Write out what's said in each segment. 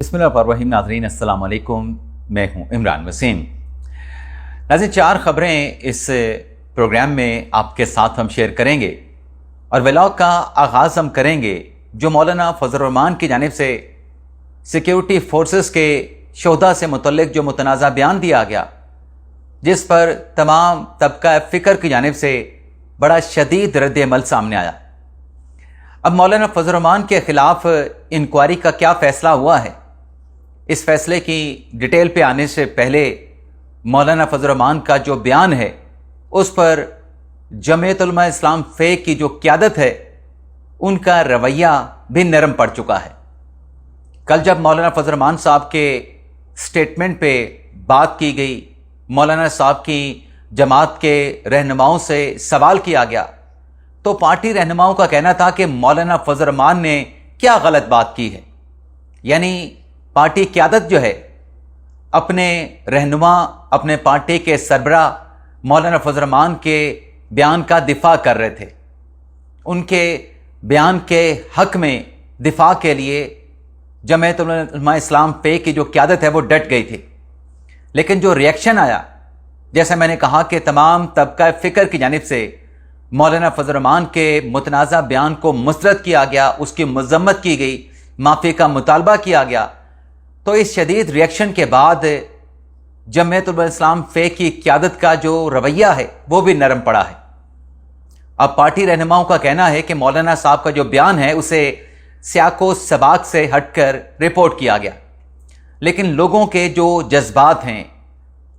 बिस्मिल्लाहिर्रहमानिर्रहीम। नाज़रीन अस्सलाम वालेकुम, मैं हूं इमरान वसीम। नाज़रीन, 4 ख़बरें इस प्रोग्राम में आपके साथ हम शेयर करेंगे और व्लॉग का आगाज़ हम करेंगे जो मौलाना फजल रहमान की जानिब से सिक्योरिटी फोर्सेस के शोहदा से मुतल्लिक जो मुतनाज़ा बयान दिया गया, जिस पर तमाम तबका फ़िक्र की जानिब से बड़ा शदीद रद्द अमल सामने आया। अब मौलाना फजल रहमान के ख़िलाफ़ इंक्वायरी का क्या फ़ैसला हुआ है, इस फैसले की डिटेल पे आने से पहले मौलाना फजल रहमान का जो बयान है उस पर जमीयत उलमा इस्लाम फ़े की जो क़यादत है उनका रवैया भी नरम पड़ चुका है। कल जब मौलाना फजल रहमान साहब के स्टेटमेंट पे बात की गई, मौलाना साहब की जमात के रहनुमाओं से सवाल किया गया, तो पार्टी रहनुमाओं का कहना था कि मौलाना फजल रहमान ने क्या गलत बात की है। यानी पार्टी क़यादत जो है अपने रहनुमा, अपने पार्टी के सरबरा मौलाना फजल रहमान के बयान का दिफा कर रहे थे। उनके बयान के हक में दिफा के लिए जमीयत उलमा इस्लाम फ़े की जो क़यादत है वो डट गई थी। लेकिन जो रिएक्शन आया, जैसे मैंने कहा कि तमाम तबका फ़िक्र की जानिब से मौलाना फजल रहमान के मुतनाज़ा बयान को मुस्तरद किया गया, उसकी मज़म्मत की गई, माफ़ी का मुतालबा किया गया। तो इस शदीद रिएक्शन के बाद जमीयत उलमा इस्लाम फ़े की क़यादत का जो रवैया है वो भी नरम पड़ा है। अब पार्टी रहनुमाओं का कहना है कि मौलाना साहब का जो बयान है उसे सियाको सबाक से हटकर रिपोर्ट किया गया, लेकिन लोगों के जो जज्बात हैं,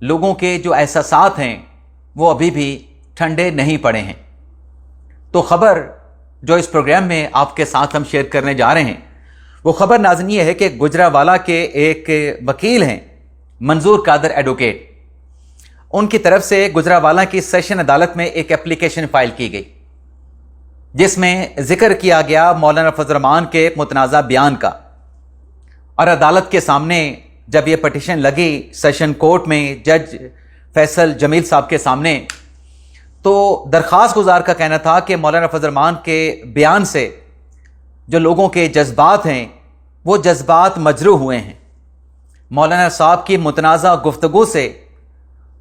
लोगों के जो एहसासात हैं, वो अभी भी ठंडे नहीं पड़े हैं। तो ख़बर जो इस प्रोग्राम में आपके साथ हम शेयर करने जा रहे हैं वो ख़बर नाज़रीन ये है कि गुजरावाला के एक वकील हैं, मंजूर कादर एडवोकेट, उनकी तरफ से गुजरावाला की सेशन अदालत में एक एप्लीकेशन फ़ाइल की गई जिसमें ज़िक्र किया गया मौलाना फजल रहमान के मुतनाज़ा बयान का। और अदालत के सामने जब ये पटिशन लगी सेशन कोर्ट में जज फैसल जमील साहब के सामने, तो दरख्वास्त गुजार का कहना था कि मौलाना फजल रहमान के बयान से जो लोगों के जज्बात हैं वो जज्बात मजरूह हुए हैं। मौलाना साहब की मुतनाज़ा गुफ्तगू से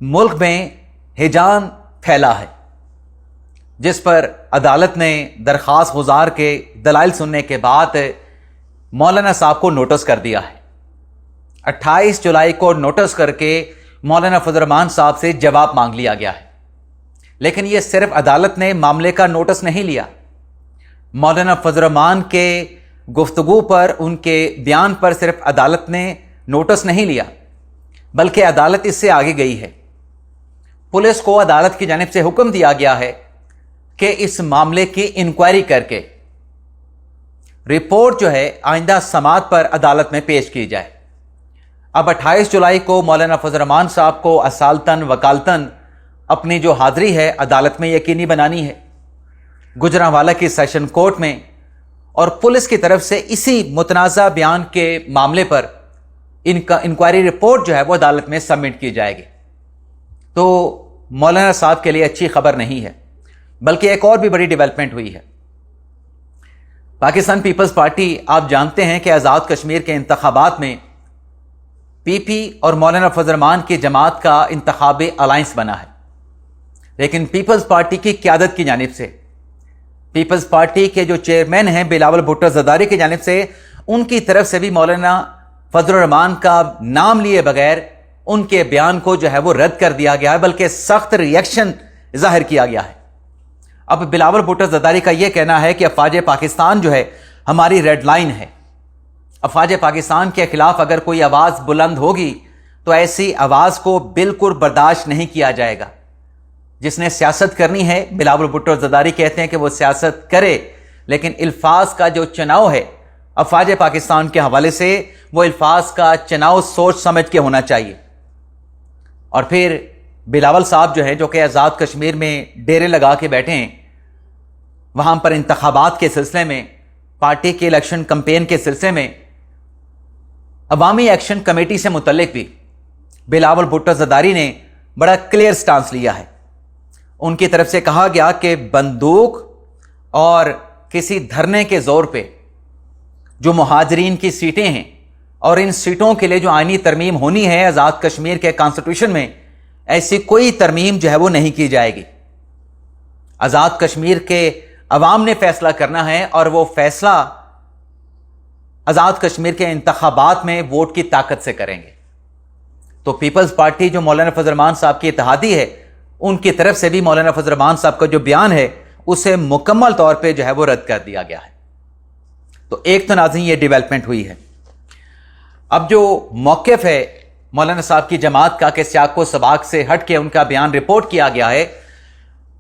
मुल्क में हिजान फैला है, जिस पर अदालत ने दरख्वास्त गुजार के दलाइल सुनने के बाद मौलाना साहब को नोटिस कर दिया है। 28 जुलाई को नोटिस करके मौलाना फजल रहमान साहब से जवाब मांग लिया गया है। लेकिन ये सिर्फ अदालत ने मामले का नोटिस नहीं लिया, मौलाना फजल रहमान के गुफ्तगू पर, उनके बयान पर सिर्फ अदालत ने नोटिस नहीं लिया, बल्कि अदालत इससे आगे गई है। पुलिस को अदालत की जानिब से हुक्म दिया गया है कि इस मामले की इंक्वायरी करके रिपोर्ट जो है आइंदा समात पर अदालत में पेश की जाए। अब 28 जुलाई को मौलाना फजल रहमान साहब को असालतन वकालतन अपनी जो हाज़िरी है अदालत में यकीनी बनानी है गुजरावाला की सेशन कोर्ट में, और पुलिस की तरफ से इसी मुतनाज़ा बयान के मामले पर इनका इंक्वायरी रिपोर्ट जो है वो अदालत में सबमिट की जाएगी। तो मौलाना साहब के लिए अच्छी खबर नहीं है, बल्कि एक और भी बड़ी डेवलपमेंट हुई है। पाकिस्तान पीपल्स पार्टी, आप जानते हैं कि आज़ाद कश्मीर के इंतखाबात में पीपी और मौलाना फजल रहमान की जमात का इंतखाबी अलायंस बना है। लेकिन पीपल्स पार्टी की क़यादत की जानिब से, पीपल्स पार्टी के जो चेयरमैन हैं बिलावल भुट्टो ज़रदारी की जानिब से, उनकी तरफ से भी मौलाना फजल रहमान का नाम लिए बगैर उनके बयान को जो है वो रद्द कर दिया गया है, बल्कि सख्त रिएक्शन जाहिर किया गया है। अब बिलावल भुट्टो ज़रदारी का यह कहना है कि अफवाज पाकिस्तान जो है हमारी रेड लाइन है। अफवाज पाकिस्तान के खिलाफ अगर कोई आवाज़ बुलंद होगी तो ऐसी आवाज़ को बिल्कुल बर्दाश्त नहीं किया जाएगा। जिसने सियासत करनी है, बिलावल भुट्टो ज़रदारी कहते हैं कि वो सियासत करे, लेकिन अल्फाज का जो चुनाव है अफवाज पाकिस्तान के हवाले से, वो अल्फाज का चुनाव सोच समझ के होना चाहिए। और फिर बिलावल साहब जो है, जो कि आज़ाद कश्मीर में डेरे लगा के बैठे हैं, वहाँ पर इंतखाबात के सिलसिले में, पार्टी के इलेक्शन कैंपेन के सिलसिले में अवामी एक्शन कमेटी से मुतल्लिक भी बिलावल भुट्टो ज़रदारी ने बड़ा क्लियर स्टांस लिया है। उनकी तरफ से कहा गया कि बंदूक और किसी धरने के जोर पे जो मुहाजिरीन की सीटें हैं اور ان سیٹوں کے لیے جو آئینی ترمیم ہونی ہے آزاد کشمیر کے کانسٹیٹیوشن میں، ایسی کوئی ترمیم جو ہے وہ نہیں کی جائے گی۔ آزاد کشمیر کے عوام نے فیصلہ کرنا ہے، اور وہ فیصلہ آزاد کشمیر کے انتخابات میں ووٹ کی طاقت سے کریں گے۔ تو پیپلز پارٹی جو مولانا فضل الرحمان صاحب کی اتحادی ہے، ان کی طرف سے بھی مولانا فضل الرحمان صاحب کا جو بیان ہے اسے مکمل طور پہ جو ہے وہ رد کر دیا گیا ہے۔ تو ایک تو ناظرین یہ ڈیولپمنٹ ہوئی ہے۔ اب جو موقف ہے مولانا صاحب کی جماعت کا کہ سیاق و سباق سے ہٹ کے ان کا بیان رپورٹ کیا گیا ہے،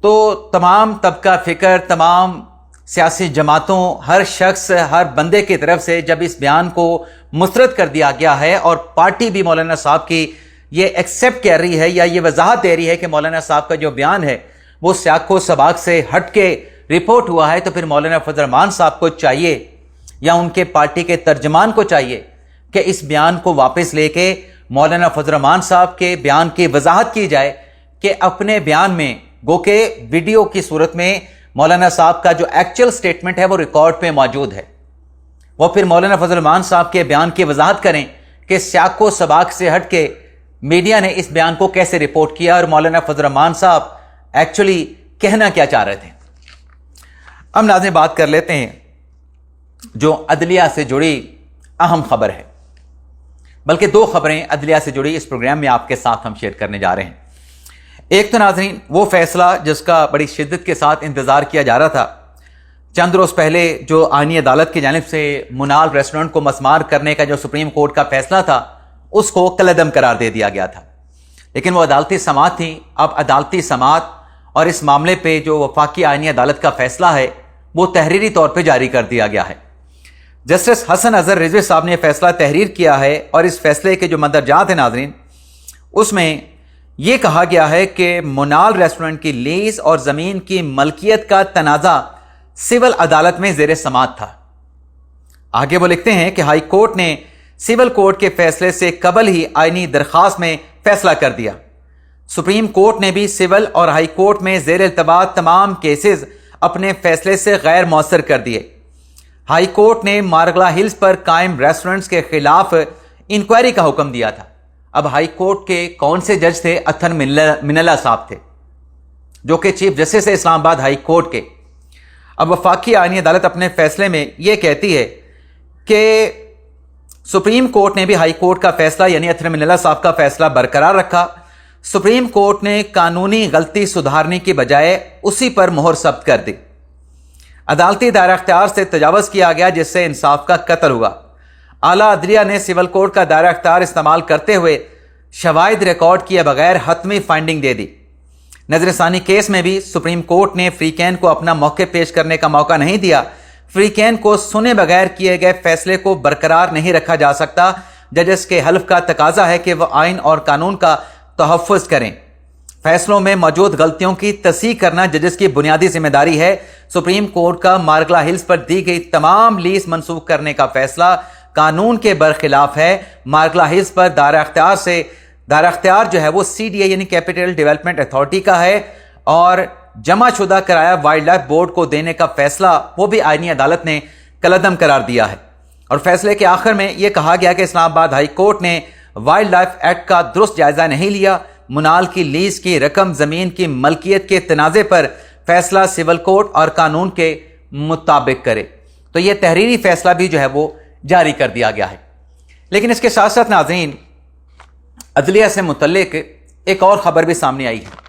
تو تمام طبقہ فکر، تمام سیاسی جماعتوں، ہر شخص، ہر بندے کی طرف سے جب اس بیان کو مسترد کر دیا گیا ہے، اور پارٹی بھی مولانا صاحب کی یہ ایکسیپٹ کر رہی ہے یا یہ وضاحت دے رہی ہے کہ مولانا صاحب کا جو بیان ہے وہ سیاق و سباق سے ہٹ کے رپورٹ ہوا ہے، تو پھر مولانا فضل الرحمان صاحب کو چاہیے یا ان کے پارٹی کے ترجمان کو چاہیے کہ اس بیان کو واپس لے کے مولانا فضل الرحمان صاحب کے بیان کی وضاحت کی جائے کہ اپنے بیان میں، گو کہ ویڈیو کی صورت میں مولانا صاحب کا جو ایکچوئل سٹیٹمنٹ ہے وہ ریکارڈ پہ موجود ہے، وہ پھر مولانا فضل الرحمان صاحب کے بیان کی وضاحت کریں کہ سیاق و سباق سے ہٹ کے میڈیا نے اس بیان کو کیسے رپورٹ کیا اور مولانا فضل الرحمان صاحب ایکچولی کہنا کیا چاہ رہے تھے۔ اب ناظرین بات کر لیتے ہیں جو عدلیہ سے جڑی اہم خبر ہے، بلکہ دو خبریں عدلیہ سے جڑی اس پروگرام میں آپ کے ساتھ ہم شیئر کرنے جا رہے ہیں۔ ایک تو ناظرین وہ فیصلہ جس کا بڑی شدت کے ساتھ انتظار کیا جا رہا تھا، چند روز پہلے جو آئینی عدالت کی جانب سے منال ریسٹورنٹ کو مسمار کرنے کا جو سپریم کورٹ کا فیصلہ تھا اس کو کالعدم قرار دے دیا گیا تھا، لیکن وہ عدالتی سماعت تھی۔ اب عدالتی سماعت اور اس معاملے پہ جو وفاقی آئینی عدالت کا فیصلہ ہے وہ تحریری طور پہ جاری کر دیا گیا ہے۔ جسٹس حسن اظہر رضوی صاحب نے فیصلہ تحریر کیا ہے، اور اس فیصلے کے جو مندرجات ہیں ناظرین، اس میں یہ کہا گیا ہے کہ منال ریسٹورنٹ کی لیز اور زمین کی ملکیت کا تنازع سول عدالت میں زیر سماعت تھا۔ آگے وہ لکھتے ہیں کہ ہائی کورٹ نے سول کورٹ کے فیصلے سے قبل ہی آئینی درخواست میں فیصلہ کر دیا۔ سپریم کورٹ نے بھی سول اور ہائی کورٹ میں زیر التوا تمام کیسز اپنے فیصلے سے غیر مؤثر کر دیے۔ ہائی کورٹ نے مارگلا ہلز پر قائم ریسٹورنٹس کے خلاف انکوائری کا حکم دیا تھا۔ اب ہائی کورٹ کے کون سے جج تھے؟ اتھر منلا صاحب تھے، جو کہ چیف جسٹس ہے اسلام آباد ہائی کورٹ کے۔ اب وفاقی آئینی عدالت اپنے فیصلے میں یہ کہتی ہے کہ سپریم کورٹ نے بھی ہائی کورٹ کا فیصلہ یعنی اتھر منلا صاحب کا فیصلہ برقرار رکھا۔ سپریم کورٹ نے قانونی غلطی سدھارنے کی بجائے اسی پر مہر ثبت کر دی۔ عدالتی دائرہ اختیار سے تجاوز کیا گیا، جس سے انصاف کا قتل ہوا۔ اعلیٰ عدلیہ نے سول کورٹ کا دائرہ اختیار استعمال کرتے ہوئے شواہد ریکارڈ کیے بغیر حتمی فائنڈنگ دے دی۔ نظر ثانی کیس میں بھی سپریم کورٹ نے فریقین کو اپنا موقف پیش کرنے کا موقع نہیں دیا۔ فریقین کو سنے بغیر کیے گئے فیصلے کو برقرار نہیں رکھا جا سکتا۔ ججز کے حلف کا تقاضا ہے کہ وہ آئین اور قانون کا تحفظ کریں۔ فیصلوں میں موجود غلطیوں کی تصحیح کرنا ججز کی بنیادی ذمہ داری ہے۔ سپریم کورٹ کا مارگلا ہلز پر دی گئی تمام لیز منسوخ کرنے کا فیصلہ قانون کے برخلاف ہے۔ مارگلا ہلز پر دائرہ اختیار جو ہے وہ CDA یعنی کیپٹل ڈیولپمنٹ اتھارٹی کا ہے، اور جمع شدہ کرایہ وائلڈ لائف بورڈ کو دینے کا فیصلہ وہ بھی آئینی عدالت نے کالعدم قرار دیا ہے۔ اور فیصلے کے آخر میں یہ کہا گیا کہ اسلام آباد ہائی کورٹ نے وائلڈ لائف ایکٹ کا درست جائزہ نہیں لیا۔ منال کی لیز کی رقم زمین کی ملکیت کے تنازع پر فیصلہ سول کورٹ اور قانون کے مطابق کرے۔ تو یہ تحریری فیصلہ بھی جو ہے وہ جاری کر دیا گیا ہے۔ لیکن اس کے ساتھ ساتھ ناظرین عدلیہ سے متعلق ایک اور خبر بھی سامنے آئی ہے۔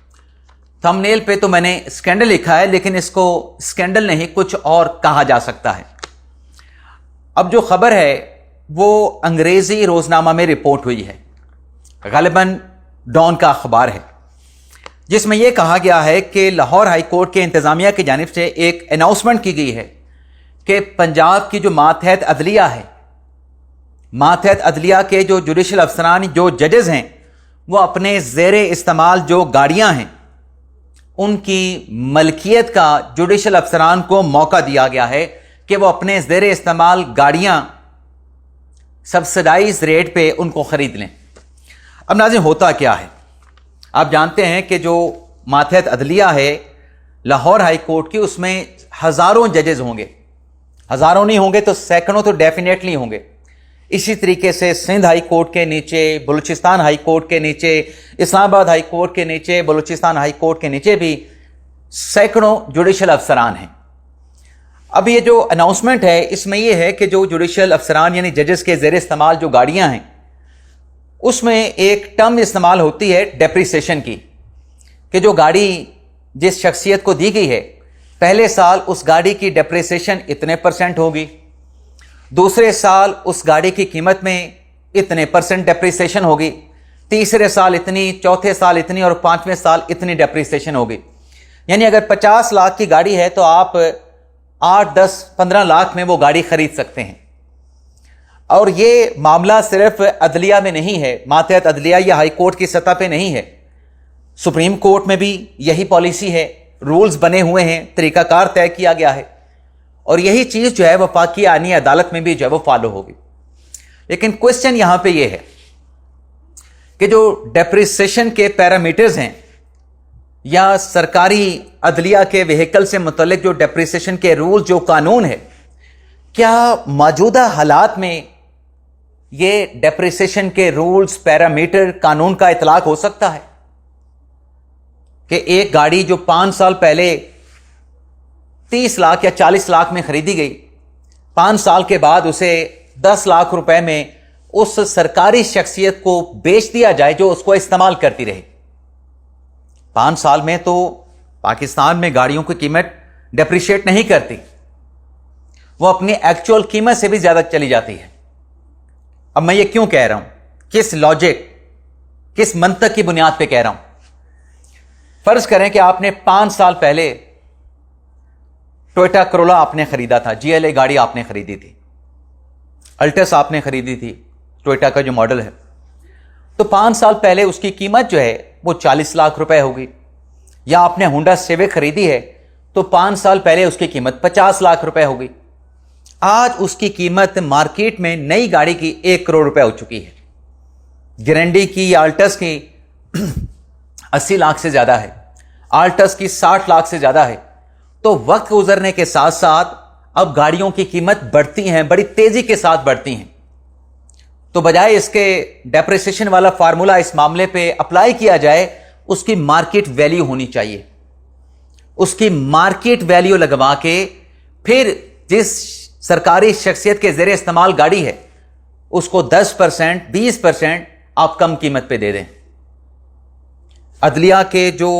تھم نیل پہ تو میں نے اسکینڈل لکھا ہے، لیکن اس کو اسکینڈل نہیں کچھ اور کہا جا سکتا ہے۔ اب جو خبر ہے وہ انگریزی روزنامہ میں رپورٹ ہوئی ہے، غالباً ڈان کا اخبار ہے، جس میں یہ کہا گیا ہے کہ لاہور ہائی کورٹ کے انتظامیہ کی جانب سے ایک اناؤنسمنٹ کی گئی ہے کہ پنجاب کی جو ماتحت عدلیہ ہے، ماتحت عدلیہ کے جو جوڈیشل افسران، جو ججز ہیں، وہ اپنے زیر استعمال جو گاڑیاں ہیں ان کی ملکیت کا جوڈیشل افسران کو موقع دیا گیا ہے کہ وہ اپنے زیر استعمال گاڑیاں سبسڈائز ریٹ پہ ان کو خرید لیں۔ اب ناظرین ہوتا کیا ہے، آپ جانتے ہیں کہ جو ماتحت عدلیہ ہے لاہور ہائی کورٹ کی، اس میں ہزاروں ججز ہوں گے، ہزاروں نہیں ہوں گے تو سینکڑوں تو ڈیفینیٹلی ہوں گے۔ इसी तरीके से सिंध हाई कोर्ट के नीचे, बलूचिस्तान हाई कोर्ट के नीचे, इस्लामाबाद हाई कोर्ट के नीचे, बलूचिस्तान हाई कोर्ट के नीचे भी सैकड़ों जुडिशल अफसरान हैं। अब ये जो अनाउंसमेंट है इसमें ये है कि जो जुडिशल अफसरान यानी जजेस के ज़ेर इस्तेमाल जो गाड़ियां हैं उसमें एक टर्म इस्तेमाल होती है डेप्रिसिएशन की, कि जो गाड़ी जिस शख्सियत को दी गई है पहले साल उस गाड़ी की डेप्रिसिएशन इतने % होगी, दूसरे साल उस गाड़ी की कीमत में इतने % डेप्रिसिएशन होगी, तीसरे साल इतनी, चौथे साल इतनी और पांचवें साल इतनी डेप्रिसिएशन होगी। यानी अगर 50 लाख की गाड़ी है तो आप 8, 10, 15 लाख में वो गाड़ी खरीद सकते हैं। और ये मामला सिर्फ अदलिया में नहीं है, मातहत अदलिया या हाई कोर्ट की सतह पे नहीं है, सुप्रीम कोर्ट में भी यही पॉलिसी है, रूल्स बने हुए हैं, तरीकाकार तय किया गया है और यही चीज़ जो है वफाकी आईनी अदालत में भी जो है वो फॉलो होगी। लेकिन क्वेश्चन यहां पे ये है कि जो डेप्रिसिएशन के पैरामीटर्स हैं या सरकारी अदलिया के व्हीकल से मुतल्लिक जो डेप्रिसिएशन के रूल जो कानून है, क्या मौजूदा हालात में ये डेप्रिसिएशन के रूल्स, पैरामीटर, कानून का इतलाक हो सकता है कि एक गाड़ी जो 5 साल पहले 30 लाख या 40 लाख में खरीदी गई, 5 साल के बाद उसे 10 लाख रुपए में उस सरकारी शख्सियत को बेच दिया जाए जो उसको इस्तेमाल करती रहे। 5 साल में तो पाकिस्तान में गाड़ियों की कीमत डेप्रिशिएट नहीं करती, वो अपनी एक्चुअल कीमत से भी ज्यादा चली जाती है। अब मैं ये क्यों कह रहा हूं, किस लॉजिक, किस मंतक की बुनियाद पे कह रहा हूं। फर्ज करें कि आपने 5 साल पहले टोयोटा करोला आपने खरीदा था, GLA गाड़ी आपने खरीदी थी, अल्टस आपने खरीदी थी, टोयोटा का जो मॉडल है, तो 5 साल पहले उसकी कीमत जो है वो 40 लाख रुपए होगी। या आपने होंडा सिविक खरीदी है तो 5 साल पहले उसकी कीमत 50 लाख रुपए होगी। आज उसकी कीमत मार्केट में नई गाड़ी की 1 करोड़ रुपए हो चुकी है। ग्रैंडी की या अल्टस की 80 लाख से ज्यादा है, अल्टस की 60 लाख से ज्यादा है। तो वक्त गुजरने के साथ साथ अब गाड़ियों की कीमत बढ़ती हैं, बड़ी तेजी के साथ बढ़ती हैं। तो बजाय इसके डेप्रिसिएशन वाला फार्मूला इस मामले पे अप्लाई किया जाए, उसकी मार्केट वैल्यू होनी चाहिए। उसकी मार्केट वैल्यू लगवा के फिर जिस सरकारी शख्सियत के ज़ेरे इस्तेमाल गाड़ी है उसको 10%, 20% आप कम कीमत पे दे दें। अदलिया के जो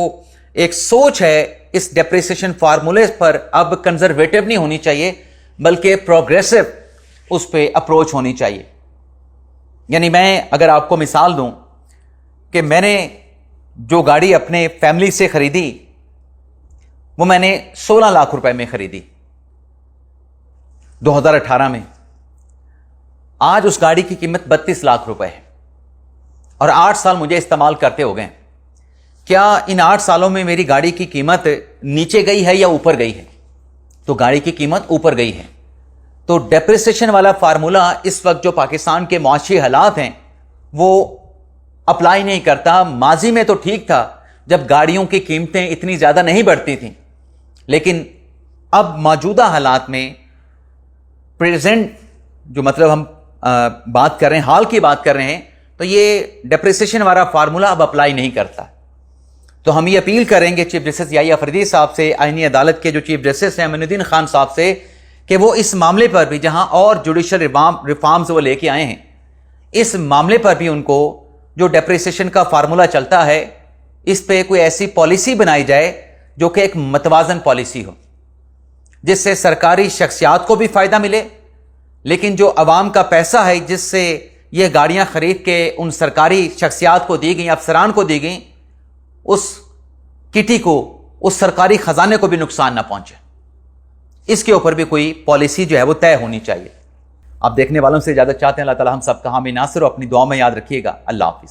एक सोच है इस डेप्रिसिएशन फार्मूले पर अब कंजर्वेटिव नहीं होनी चाहिए, बल्कि प्रोग्रेसिव उस पर अप्रोच होनी चाहिए। यानी मैं अगर आपको मिसाल दूं कि मैंने जो गाड़ी अपने फैमिली से खरीदी वो मैंने 16 लाख रुपए में खरीदी 2018 में। आज उस गाड़ी की कीमत 32 लाख रुपए है और 8 साल मुझे इस्तेमाल करते हो गए। क्या इन 8 सालों में मेरी गाड़ी की कीमत नीचे गई है या ऊपर गई है? तो गाड़ी की कीमत ऊपर गई है। तो डेप्रिसिएशन वाला फार्मूला इस वक्त जो पाकिस्तान के मुआशी हालात हैं वो अप्लाई नहीं करता। माजी में तो ठीक था जब गाड़ियों की कीमतें इतनी ज़्यादा नहीं बढ़ती थीं, लेकिन अब मौजूदा हालात में प्रेजेंट जो मतलब हम बात कर रहे हैं, हाल की बात कर रहे हैं, तो ये डेप्रिसिएशन वाला फार्मूला अब अप्लाई नहीं करता। तो हम ये अपील करेंगे चीफ जस्टिस याहिया फरीदी साहब से, आईनी अदालत के जो चीफ जस्टिस हैं मोइनुद्दीन खान साहब से, कि वो इस मामले पर भी जहां और जुडिशल रिफॉर्म्स वो लेके आए हैं, इस मामले पर भी उनको जो डेप्रिसिएशन का फार्मूला चलता है इस पे कोई ऐसी पॉलिसी बनाई जाए जो कि एक मतवाजन पॉलिसी हो, जिससे सरकारी शख्सियात को भी फायदा मिले, लेकिन जो अवाम का पैसा है जिससे ये गाड़ियां खरीद के उन सरकारी शख्सियात को दी गई, अफसरान को दी गई, उस किटी को, उस सरकारी खजाने को भी नुकसान ना पहुंचे। इसके ऊपर भी कोई पॉलिसी जो है वो तय होनी चाहिए। आप देखने वालों से इजाजत चाहते हैं। अल्लाह ताला हम सबका हामी नासिर, अपनी दुआ में याद रखिएगा। अल्लाह हाफिज।